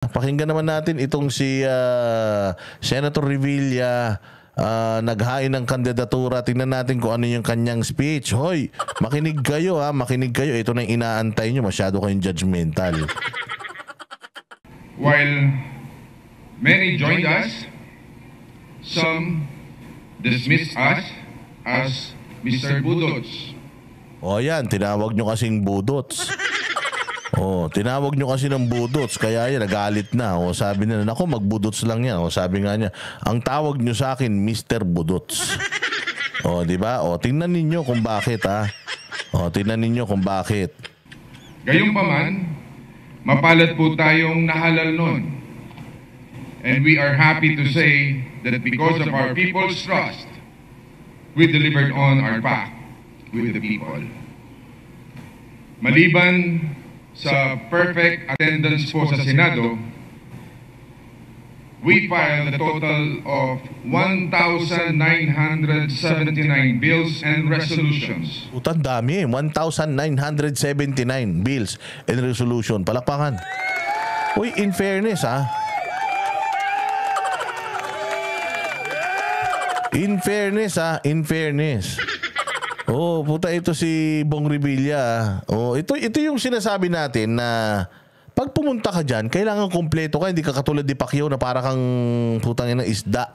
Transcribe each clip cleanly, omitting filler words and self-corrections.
Pakinggan naman natin itong si Senator Revilla, naghain ng kandidatura. Tingnan natin kung ano yung kanyang speech. Hoy, makinig kayo ha, makinig kayo. Ito na yung inaantay nyo, masyado kayong judgmental. While many joined us, some dismissed us as Mr. Budots. O yan, tinawag nyo kasing budots. O, tinawag nyo kasi ng budots, kaya yan, nagalit na. O, sabi nila, nako, magbudots lang yan. O, sabi nga niya, ang tawag nyo sa akin, Mr. Budots. O, di ba? O, tingnan ninyo kung bakit, ha? O, tingnan ninyo kung bakit. Gayunpaman, mapalad po tayong nahalal nun. And we are happy to say that because of our people's trust, we delivered on our pact with the people. Maliban sa perfect attendance po sa Senado, we filed a total of 1,979 bills and resolutions. Utang dami, 1,979 bills and resolution. Palakpakan. Uy, in fairness, ha? In fairness, ha? In fairness. Oh, puta, ito si Bong Revilla. Oh, ito yung sinasabi natin na pag pumunta ka dyan, kailangan kompleto ka. Hindi ka katulad ni Pacquiao na para kang putang ina isda.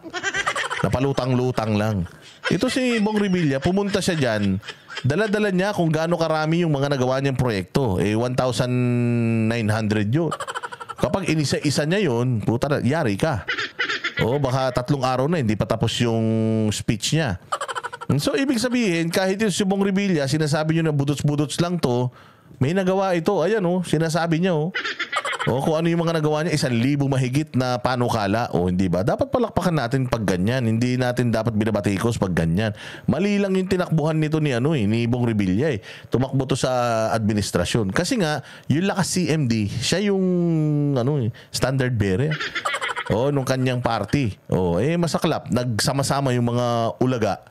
Napalutang-lutang lang. Ito si Bong Revilla, pumunta siya dyan. Dala-dala niya kung gaano karami yung mga nagawa niyang proyekto. 1,900 yun. Kapag inisa-isa niya yun, puta, yari ka. Oh, baka 3 araw na, hindi pa tapos yung speech niya. So, ibig sabihin, kahit yung si Bong Revilla, sinasabi nyo na budots-budots lang to, may nagawa ito. Ayan, oh, sinasabi niya, oh. O, kung ano yung mga nagawa niya, 1,000 mahigit na panukala. O, hindi ba? Dapat palakpakan natin pag ganyan. Hindi natin dapat binabatikos pag ganyan. Mali lang yung tinakbuhan nito ni, ni Bong Revilla, eh. Tumakbo to sa administrasyon. Kasi nga, yung lakas CMD, siya yung, standard bearer. O, nung kanyang party. O, masaklap. Nagsama-sama yung mga ulaga.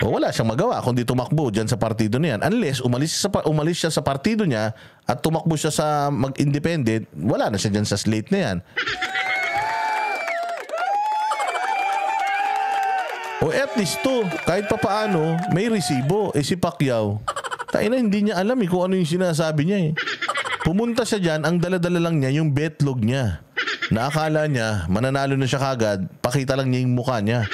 O, wala siyang magawa kundi tumakbo dyan sa partido niyan. Unless umalis siya sa partido niya at tumakbo siya sa mag-independent, wala na siya dyan sa slate na yan. O at least to, kahit pa paano, may resibo. Si Pacquiao, taina hindi niya alam kung ano yung sinasabi niya eh. Pumunta siya dyan, ang dala-dala lang niya yung betlog niya. Na akala niya, mananalo na siya kagad, pakita lang niya yung mukha niya.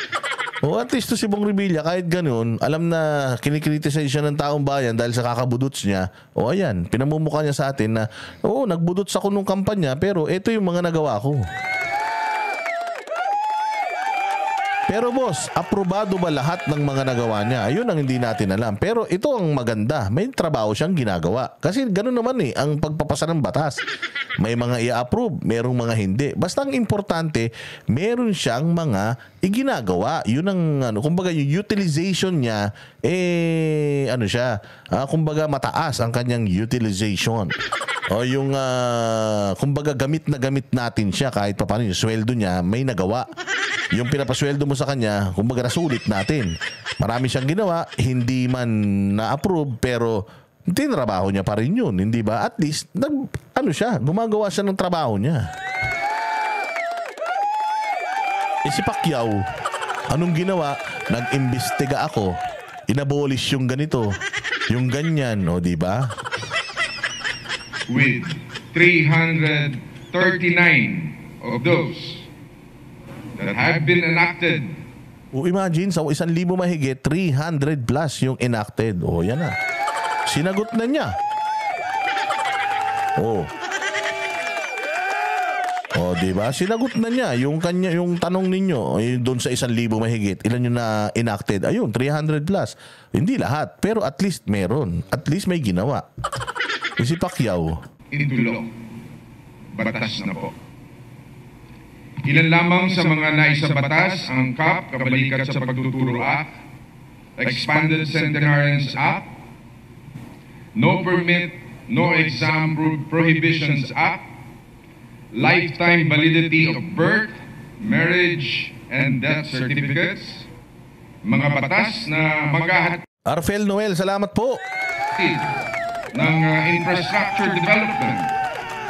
O at least to si Bong Revilla, kahit ganun, alam na kinikriticize siya ng taong bayan dahil sa kakabudots niya. O ayan, pinamumukha niya sa atin na, oo, nagbudots ako nung kampanya, pero ito yung mga nagawa ko. Pero boss, aprobado ba lahat ng mga nagawa niya? Ayun ang hindi natin alam. Pero ito ang maganda, may trabaho siyang ginagawa. Kasi ganun naman ang pagpapasa ng batas. May mga i-approve, merong mga hindi. Basta ang importante, meron siyang mga iginagawa. Yun ang, kumbaga yung utilization niya, kumbaga mataas ang kanyang utilization. O yung, kumbaga gamit na gamit natin siya kahit pa paano yung sweldo niya, may nagawa. Yung pinapasweldo mo sa kanya, kumbaga nasulit natin. Marami siyang ginawa, hindi man na-approve, pero tinrabaho niya pa rin yun, hindi ba? At least, gumagawa siya ng trabaho niya. Si Pacquiao, anong ginawa? Nag-imbestiga ako. Inabolish yung ganito, yung ganyan, o di ba? With 339 of those that have been enacted. O imagine, sa 1,000 mahigit, 300 plus yung enacted. O yan na. Sinagot na niya. O, diba? Sinagot na niya yung tanong ninyo, doon sa 1,000 mahigit, ilan yung na enacted? Ayun, 300 plus. Hindi lahat, pero at least meron. At least may ginawa. Si Pacquiao, Into law. Batas na po. Ilan lamang sa mga naisabatas ang CAP, Kabalikat sa Pagtuturo Act, Expanded Centenarians Act, No Permit, No Exam Prohibitions Act, Lifetime Validity of Birth, Marriage, and Death Certificates, mga batas na maghahatid Arfel Noel, salamat po. ng infrastructure development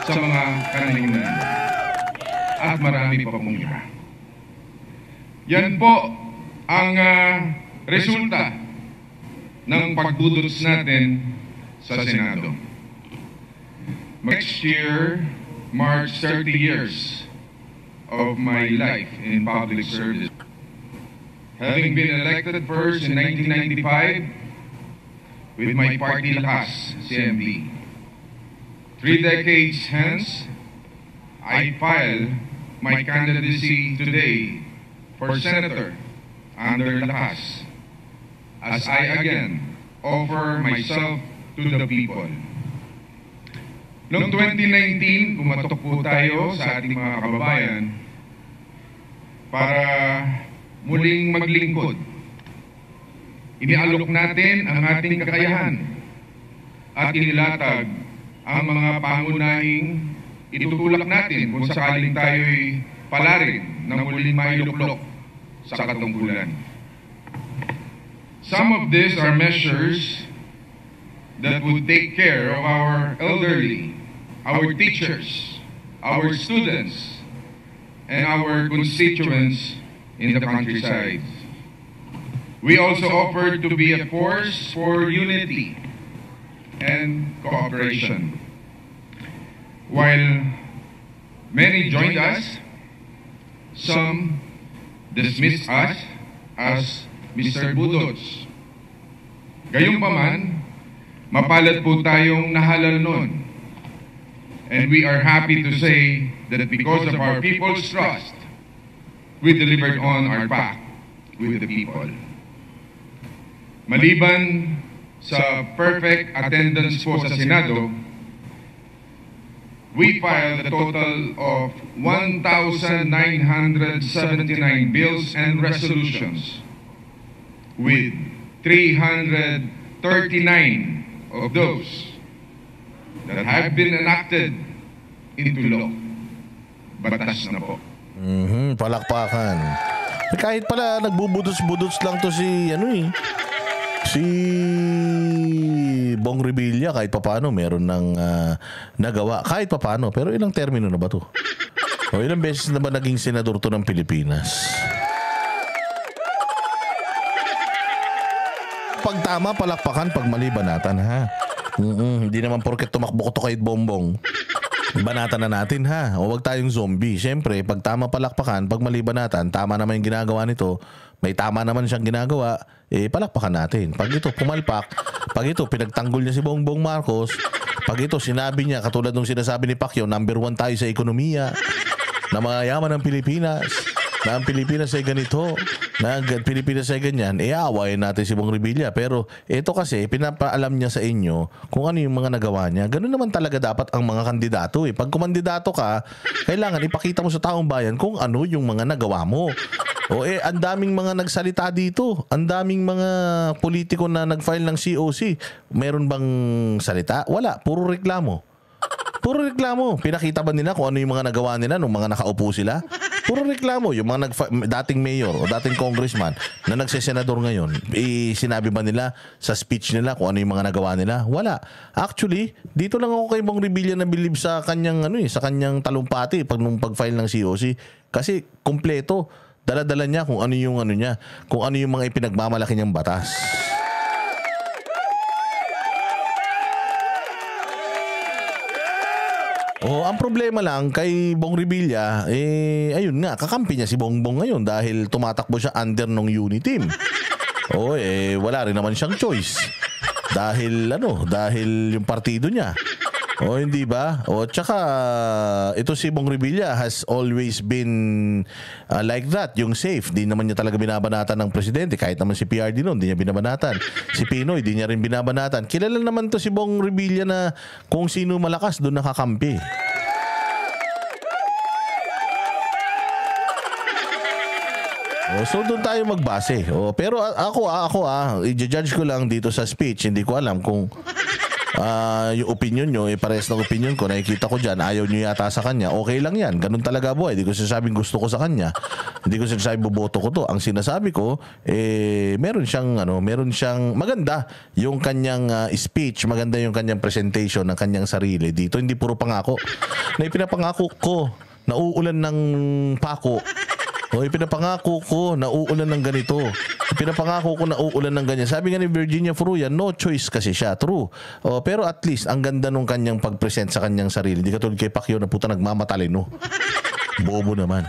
sa mga kanayunan. at marami pa pong iba. Yan po ang resulta ng pagbudots natin sa Senado. Next year marks 30 years of my life in public service. Having been elected first in 1995 with my party Lakas, CMD. 3 decades hence, I file my candidacy today for Senator under Lakas as I again offer myself to the people. Noong 2019, pumatok po tayo sa ating mga kababayan para muling maglingkod. Inialok natin ang ating kakayahan at inilatag ang mga pangunahing itutulak natin kung sakaling tayo'y palarin na muling mailuklok sa katungkulan. Some of these are measures that would take care of our elderly, our teachers, our students, and our constituents in the countryside. We also offered to be a force for unity and cooperation. While many joined us, some dismissed us as Mr. Budots. Gayunpaman, mapalad po tayong nahalal nun. And we are happy to say that because of our people's trust, we delivered on our pact with the people. Maliban sa perfect attendance po sa Senado, we filed a total of 1,979 bills and resolutions, with 339 of those that have been enacted into law. Batas na po. Palakpakan. Kahit pala nagbubudots-budots lang to si si Bong Revilla, kahit papaano meron ng nagawa, kahit papaano. Pero ilang termino na ba to? O ilang beses na ba naging senador to ng Pilipinas? Pag tama, palakpakan. Pag mali, banatan, ha? Hindi naman porket tumakbo ko to kahit bombong, banatan na natin, ha? O wag tayong zombie. Siyempre, pag tama, palakpakan. Pag mali, banatan. Tama naman yung ginagawa nito. May tama naman siyang ginagawa. Palakpakan natin. Pag ito pumalpak, pag ito pinagtanggol niya si Bongbong Marcos, pag ito sinabi niya, katulad ng sinasabi ni Pacquiao, number 1 tayo sa ekonomiya, na mayayaman ng Pilipinas, na ang Pilipinas ay ganito, na ang Pilipinas ay ganyan, aawayin natin si Bong Revilla. Pero ito kasi, pinapaalam niya sa inyo kung ano yung mga nagawa niya. Ganun naman talaga dapat ang mga kandidato. Pag kumandidato ka, kailangan ipakita mo sa taong bayan kung ano yung mga nagawa mo. Ang daming mga nagsalita dito. Ang daming mga politiko na nag-file ng COC. Meron bang salita? Wala. Puro reklamo. Puro reklamo. Pinakita ba nila kung ano yung mga nagawa nila nung mga nakaupo sila? Puro reklamo. Yung mga dating mayor o dating congressman na nagsesenador ngayon, sinabi ba nila sa speech nila kung ano yung mga nagawa nila? Wala. Actually, dito lang ako kay Bong Revilla na believe sa kanyang sa kanyang talumpati nung pag-file ng COC, kasi kumpleto. Dala-dala niya kung ano yung niya, kung ano yung mga ipinagmamalaki niyang batas. Ang problema lang kay Bong Revilla, ayun nga, kakampi niya si Bongbong ngayon dahil tumatakbo siya under ng Uniteam. Wala rin naman siyang choice. Dahil yung partido niya. Hindi ba? Tsaka ito si Bong Revilla has always been like that, yung safe. Di naman niya talaga binabanatan ng presidente. Kahit naman si PRD noon, di niya binabanatan. Si Pinoy, di niya rin binabanatan. Kilala naman to si Bong Revilla na kung sino malakas, doon nakakampi. So doon tayo magbase. Pero ako i-judge ko lang dito sa speech. Hindi ko alam kung yung opinion nyo, parehas ng opinion ko, nakikita ko dyan, ayaw nyo yata sa kanya, okay lang yan, ganun talaga buhay. Hindi ko sinasabing gusto ko sa kanya, hindi ko sinasabing boboto ko to. Ang sinasabi ko, meron siyang maganda yung kanyang speech, maganda yung kanyang presentation ng kanyang sarili dito. Hindi puro pangako na ipinapangako ko nauulan ng pako. O ipinapangako ko na uulan ng ganito. Ipinapangako ko na uulan ng ganyan. Sabi nga ni Virginia Furuya, no choice kasi siya. True. O, pero at least, ang ganda nung kanyang pag-present sa kanyang sarili. Hindi katulad kay Pacquiao na puta nagmamatalino. Bobo naman.